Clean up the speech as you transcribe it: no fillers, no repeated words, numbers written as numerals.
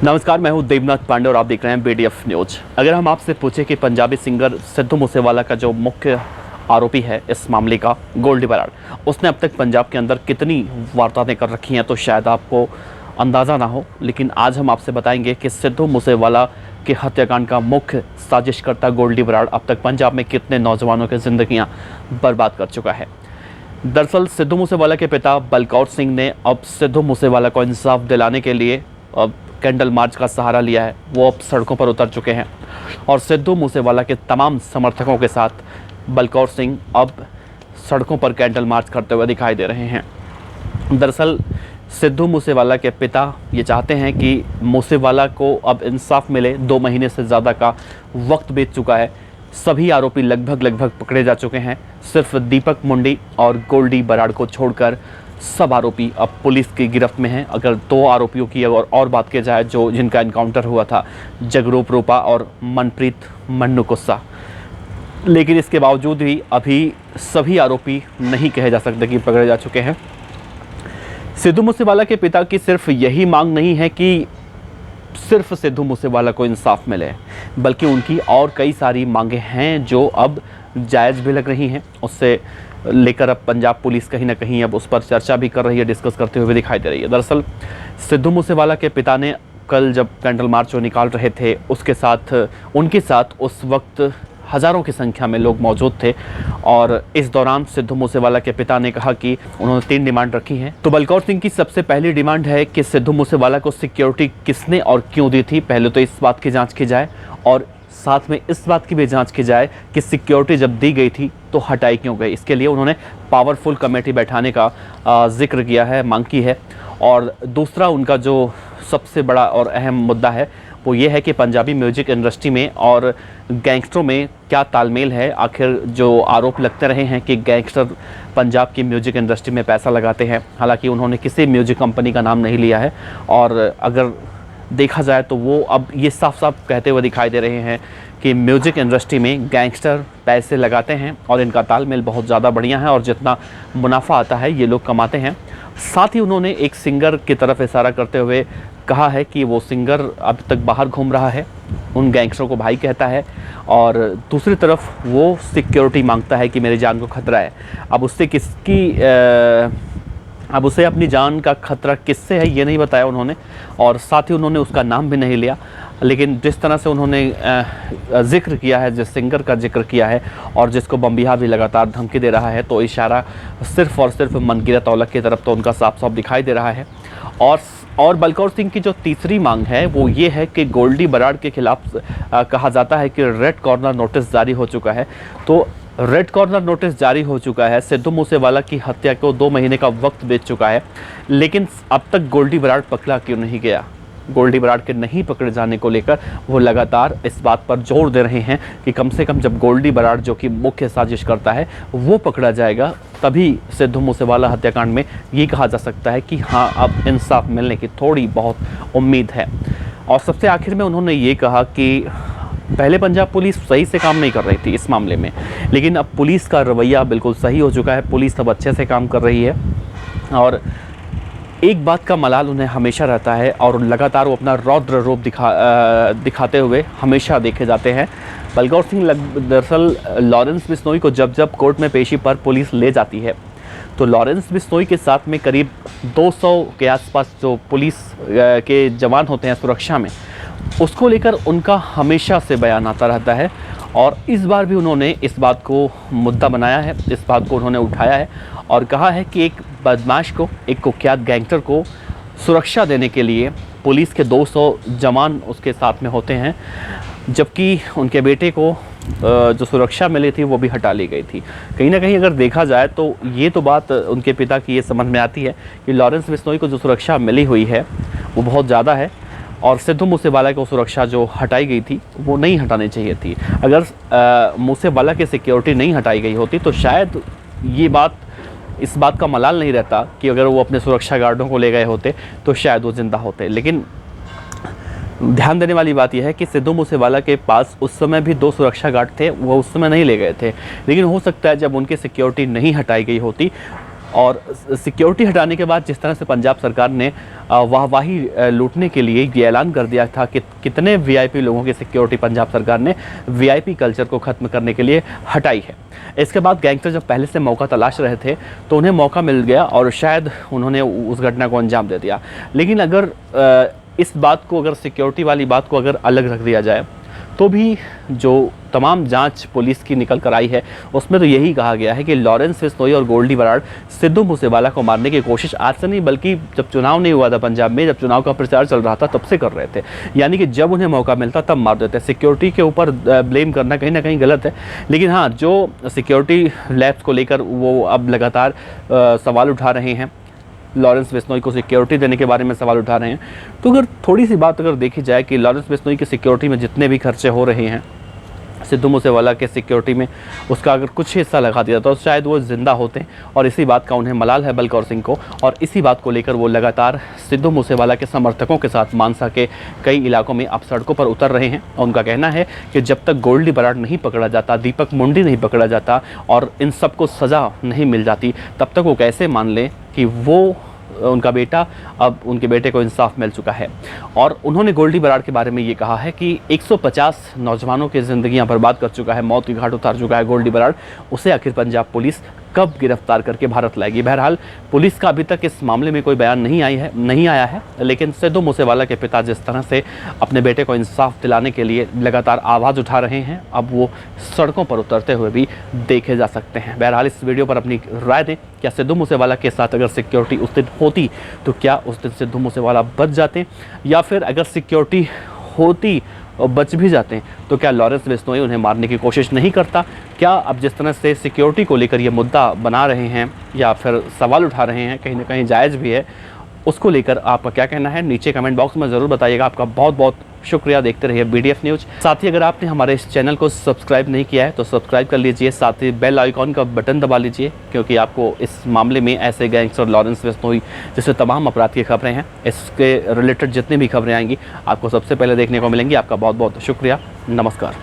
नमस्कार, मैं हूं देवनाथ पांडे और आप देख रहे हैं BDF न्यूज। अगर हम आपसे पूछे कि पंजाबी सिंगर सिद्धू मूसेवाला का जो मुख्य आरोपी है इस मामले का, गोल्डी बराड़, उसने अब तक पंजाब के अंदर कितनी वारदातें कर रखी हैं, तो शायद आपको अंदाज़ा ना हो। लेकिन आज हम आपसे बताएंगे कि सिद्धू मूसेवाला के हत्याकांड का मुख्य साजिशकर्ता गोल्डी बराड़ अब तक पंजाब में कितने नौजवानों की ज़िंदगियाँ बर्बाद कर चुका है। दरअसल सिद्धू मूसेवाला के पिता बलकौर सिंह ने अब सिद्धू मूसेवाला को इंसाफ दिलाने के लिए अब कैंडल मार्च का सहारा लिया है। वो अब सड़कों पर उतर चुके हैं और सिद्धू मूसेवाला के तमाम समर्थकों के साथ बलकौर सिंह अब सड़कों पर कैंडल मार्च करते हुए दिखाई दे रहे हैं। दरअसल सिद्धू मूसेवाला के पिता ये चाहते हैं कि मूसेवाला को अब इंसाफ मिले। 2 महीने से ज़्यादा का वक्त बीत चुका है। सभी आरोपी लगभग पकड़े जा चुके हैं। सिर्फ दीपक मुंडी और गोल्डी बराड़ को छोड़कर सब आरोपी अब पुलिस की गिरफ्त में हैं। अगर 2 आरोपियों की और बात की जाए जो जिनका इनकाउंटर हुआ था, जगरूप रूपा और मनप्रीत मन्नू गुस्सा, लेकिन इसके बावजूद भी अभी सभी आरोपी नहीं कहे जा सकते कि पकड़े जा चुके हैं। सिद्धू मूसेवाला के पिता की सिर्फ यही मांग नहीं है कि सिर्फ सिद्धू मूसेवाला को इंसाफ मिले, बल्कि उनकी और कई सारी मांगे हैं जो अब जायज़ भी लग रही हैं। उससे लेकर अब पंजाब पुलिस कहीं ना कहीं अब उस पर चर्चा भी कर रही है, डिस्कस करते हुए दिखाई दे रही है। दरअसल सिद्धू मूसेवाला के पिता ने कल जब कैंडल मार्च निकाल रहे थे, उनके साथ उस वक्त हज़ारों की संख्या में लोग मौजूद थे और इस दौरान सिद्धू मूसेवाला के पिता ने कहा कि उन्होंने 3 डिमांड रखी हैं। तो बलकौर सिंह की सबसे पहली डिमांड है कि सिद्धू मूसेवाला को सिक्योरिटी किसने और क्यों दी थी, पहले तो इस बात की जांच की जाए और साथ में इस बात की भी जांच की जाए कि सिक्योरिटी जब दी गई थी तो हटाई क्यों गई। इसके लिए उन्होंने पावरफुल कमेटी बैठाने का जिक्र किया है, मांग की है। और दूसरा उनका जो सबसे बड़ा और अहम मुद्दा है वो ये है कि पंजाबी म्यूजिक इंडस्ट्री में और गैंगस्टरों में क्या तालमेल है। आखिर जो आरोप लगते रहे हैं कि गैंगस्टर पंजाब की म्यूजिक इंडस्ट्री में पैसा लगाते हैं, हालांकि उन्होंने किसी म्यूजिक कंपनी का नाम नहीं लिया है और अगर देखा जाए तो वो अब ये साफ साफ कहते हुए दिखाई दे रहे हैं कि म्यूजिक इंडस्ट्री में गैंगस्टर पैसे लगाते हैं और इनका तालमेल बहुत ज़्यादा बढ़िया है और जितना मुनाफा आता है ये लोग कमाते हैं। साथ ही उन्होंने एक सिंगर की तरफ इशारा करते हुए कहा है कि वो सिंगर अब तक बाहर घूम रहा है, उन गैंगस्टरों को भाई कहता है और दूसरी तरफ वो सिक्योरिटी मांगता है कि मेरी जान को खतरा है। अब उसे अपनी जान का खतरा किससे है ये नहीं बताया उन्होंने और साथ ही उन्होंने उसका नाम भी नहीं लिया। लेकिन जिस तरह से उन्होंने जिक्र किया है, जिस सिंगर का जिक्र किया है और जिसको बम्बिहा भी लगातार धमकी दे रहा है, तो इशारा सिर्फ और सिर्फ मनगीरत औलख की तरफ तो उनका साफ साफ दिखाई दे रहा है। और बलकौर सिंह की जो तीसरी मांग है वो ये है कि गोल्डी बराड़ के खिलाफ कहा जाता है कि रेड कॉर्नर नोटिस जारी हो चुका है। तो रेड कॉर्नर नोटिस जारी हो चुका है। सिद्धू मूसेवाला की हत्या को 2 महीने का वक्त बीत चुका है, लेकिन अब तक गोल्डी बराड़ पकड़ा क्यों नहीं गया। गोल्डी बराड़ के नहीं पकड़े जाने को लेकर वो लगातार इस बात पर जोर दे रहे हैं कि कम से कम जब गोल्डी बराड़ जो कि मुख्य साजिश करता है वो पकड़ा जाएगा, तभी सिद्धू मूसेवाला हत्याकांड में ये कहा जा सकता है कि हाँ, अब इंसाफ मिलने की थोड़ी बहुत उम्मीद है। और सबसे आखिर में उन्होंने ये कहा कि पहले पंजाब पुलिस सही से काम नहीं कर रही थी इस मामले में, लेकिन अब पुलिस का रवैया बिल्कुल सही हो चुका है। पुलिस अब अच्छे से काम कर रही है और एक बात का मलाल उन्हें हमेशा रहता है और लगातार वो अपना रौद्र रूप दिखाते हुए हमेशा देखे जाते हैं। बलकौर सिंह दरअसल लॉरेंस बिश्नोई को जब कोर्ट में पेशी पर पुलिस ले जाती है तो लॉरेंस बिश्नोई के साथ में करीब 200 के आसपास जो पुलिस के जवान होते हैं सुरक्षा में, उसको लेकर उनका हमेशा से बयान आता रहता है और इस बार भी उन्होंने इस बात को मुद्दा बनाया है, इस बात को उन्होंने उठाया है और कहा है कि एक बदमाश को, एक कुख्यात गैंगस्टर को सुरक्षा देने के लिए पुलिस के 200 जवान उसके साथ में होते हैं, जबकि उनके बेटे को जो सुरक्षा मिली थी वो भी हटा ली गई थी। कहीं ना कहीं अगर देखा जाए तो ये तो बात उनके पिता की ये समझ में आती है कि लॉरेंस बिश्नोई को जो सुरक्षा मिली हुई है वो बहुत ज़्यादा है और सिद्धू मूसेवाला को सुरक्षा जो हटाई गई थी वो नहीं हटानी चाहिए थी। अगर मूसेवाला की सिक्योरिटी नहीं हटाई गई होती तो शायद इस बात का मलाल नहीं रहता कि अगर वो अपने सुरक्षा गार्डों को ले गए होते तो शायद वो ज़िंदा होते। लेकिन ध्यान देने वाली बात यह है कि सिद्धू मूसेवाला के पास उस समय भी 2 सुरक्षा गार्ड थे, वो उस समय नहीं ले गए थे। लेकिन हो सकता है जब उनकी सिक्योरिटी नहीं हटाई गई होती और सिक्योरिटी हटाने के बाद जिस तरह से पंजाब सरकार ने वाहवाही लूटने के लिए ये ऐलान कर दिया था कि कितने वीआईपी लोगों की सिक्योरिटी पंजाब सरकार ने वीआईपी कल्चर को ख़त्म करने के लिए हटाई है। इसके बाद गैंगस्टर जब पहले से मौका तलाश रहे थे तो उन्हें मौका मिल गया और शायद उन्होंने उस घटना को अंजाम दे दिया। लेकिन अगर इस बात को, अगर सिक्योरिटी वाली बात को अगर अलग रख दिया जाए तो भी जो तमाम जांच पुलिस की निकल कर आई है उसमें तो यही कहा गया है कि लॉरेंस बिश्नोई और गोल्डी बराड़ सिद्धू मूसेवाला को मारने की कोशिश आज से नहीं, बल्कि जब चुनाव नहीं हुआ था पंजाब में, जब चुनाव का प्रचार चल रहा था तब से कर रहे थे। यानी कि जब उन्हें मौका मिलता तब मार देते। सिक्योरिटी के ऊपर ब्लेम करना कहीं ना कहीं गलत है, लेकिन हाँ, जो सिक्योरिटी लैब्स को लेकर वो अब लगातार सवाल उठा रहे हैं, लॉरेंस बिश्नोई को सिक्योरिटी देने के बारे में सवाल उठा रहे हैं, तो अगर थोड़ी सी बात अगर देखी जाए कि लॉरेंस बिश्नोई की सिक्योरिटी में जितने भी खर्चे हो रहे हैं, सिद्धू मूसेवाला के सिक्योरिटी में उसका अगर कुछ हिस्सा लगा दिया तो शायद वो ज़िंदा होते। और इसी बात का उन्हें मलाल है बलकौर सिंह को, और इसी बात को लेकर वो लगातार सिद्धू मूसेवाला के समर्थकों के साथ मानसा के कई इलाकों में अब सड़कों पर उतर रहे हैं। और उनका कहना है कि जब तक गोल्डी बराड़ नहीं पकड़ा जाता, दीपक मुंडी नहीं पकड़ा जाता और इन सबको सज़ा नहीं मिल जाती, तब तक वो कैसे मान लें कि वो उनका बेटा, अब उनके बेटे को इंसाफ मिल चुका है। और उन्होंने गोल्डी बराड़ के बारे में ये कहा है कि 150 नौजवानों की ज़िंदगियां बर्बाद कर चुका है, मौत की घाट उतार चुका है गोल्डी बराड़। उसे आखिर पंजाब पुलिस कब गिरफ्तार करके भारत लाएगी? बहरहाल पुलिस का अभी तक इस मामले में कोई बयान नहीं आया है, लेकिन सिद्धू मूसेवाला के पिता जिस तरह से अपने बेटे को इंसाफ दिलाने के लिए लगातार आवाज़ उठा रहे हैं, अब वो सड़कों पर उतरते हुए भी देखे जा सकते हैं। बहरहाल इस वीडियो पर अपनी राय दें। क्या सिद्धू मूसेवाला के साथ अगर सिक्योरिटी उस दिन होती तो क्या उस दिन सिद्धू मूसेवाला बच जाते, या फिर अगर सिक्योरिटी होती और बच भी जाते हैं तो क्या लॉरेंस बिश्नोई उन्हें मारने की कोशिश नहीं करता? क्या अब जिस तरह से सिक्योरिटी को लेकर ये मुद्दा बना रहे हैं या फिर सवाल उठा रहे हैं, कहीं ना कहीं जायज़ भी है, उसको लेकर आपका क्या कहना है नीचे कमेंट बॉक्स में ज़रूर बताइएगा। आपका बहुत बहुत शुक्रिया। देखते रहिए BDF न्यूज़। साथ ही अगर आपने हमारे इस चैनल को सब्सक्राइब नहीं किया है तो सब्सक्राइब कर लीजिए, साथ ही बेल आइकॉन का बटन दबा लीजिए, क्योंकि आपको इस मामले में ऐसे गैंगस्टर लॉरेंस बिश्नोई जैसे तमाम अपराध की खबरें हैं, इसके रिलेटेड जितनी भी खबरें आएंगी आपको सबसे पहले देखने को मिलेंगी। आपका बहुत बहुत शुक्रिया। नमस्कार।